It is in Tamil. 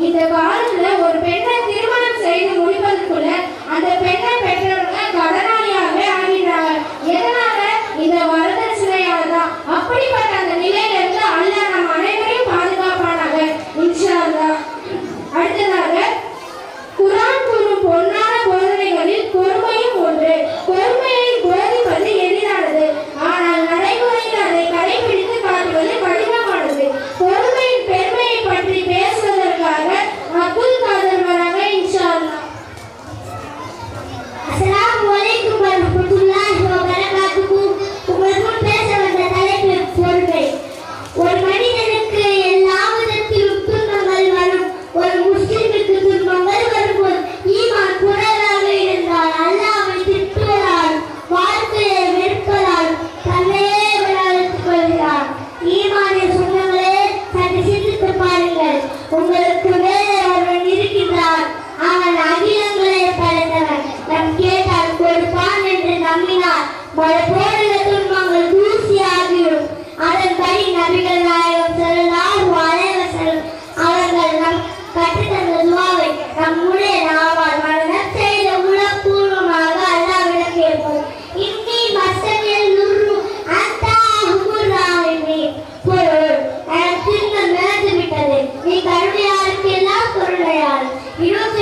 இந்த காலத்துல ஒரு பெண்ணை திருமணம் செய்து முடிப்பதற்குள்ள அந்த பெண்ணை பெற்றவங்க கடனாளியாகவே ஆகிடுறாங்க. எதனால? இந்த வரதட்சணையால தான். அப்படிப்பட்ட அந்த நிலையில இருந்து அல்லாஹ் நம் அனைவரையும் பாதுகாப்பானாக இன்ஷா அல்லாஹ். அடுத்ததாக குர்ஆன் கூறும் பொன்னான போதனைகளில் பொறுமையும் ஒன்று. பொறுமையை போதிப்பது எளிதானது, ஆனால் நடைமுறையில் அதை கடைபிடித்து காட்டுவது கடினமானது. பொறுமையின் பெருமையை பற்றி பேசுவதற்காக அப்துல் காதர் வராங்க இன்ஷா அல்லாஹ். அஸ்ஸலாமு அலைக்கும் வரஹ்மத்துல்லாஹி வபரகாத்துஹு. உங்களுடன் பேச வந்த தலைப்பு பொறுமை. ஒரு மனிதனுக்கு எல்லா விதத்திலும் துன்பங்கள் வரும். ஒரு முஸ்லிமுக்கு துன்பங்கள் வரும்போது ஈமான் குறைவாக இருந்தால் அல்லாஹ்வை திட்டுவதால் வாழ்க்கையை வெறுப்பதால் தன்னையே விளையாட்டுக் கொள்கிறார். ஈமானின் சொந்தங்களே, சற்று சிந்தித்து பாருங்கள். உங்களுக்கு வேறு ஒருவன் இருக்கின்றார். அவன் அகிலங்களை படைத்தவன். நம் கேட்டால் கொடுப்பான் என்று நம்பினார். மழை போடுகிற துன்பங்கள் தூசியாகிவிடும். அதன்படி நபிகள் நாயகம் ஸல்லல்லாஹு அலைஹி வஸல்லம் அவர்கள் நம் கற்றுத்தந்த துஆவை நம்முடைய நாவால் மனனம் செய்த உளப்பூர்வமாக அல்லாஹ்விடம் கேட்போம். இன்னி மஸ்தனில் நுர்ரு அன்தா ஹுமுராஹிமி. பொருள், எனக்கு துன்பம் நடந்து விட்டது, நீ கருணையாருக்கு எல்லாம் பொருளையாள். 21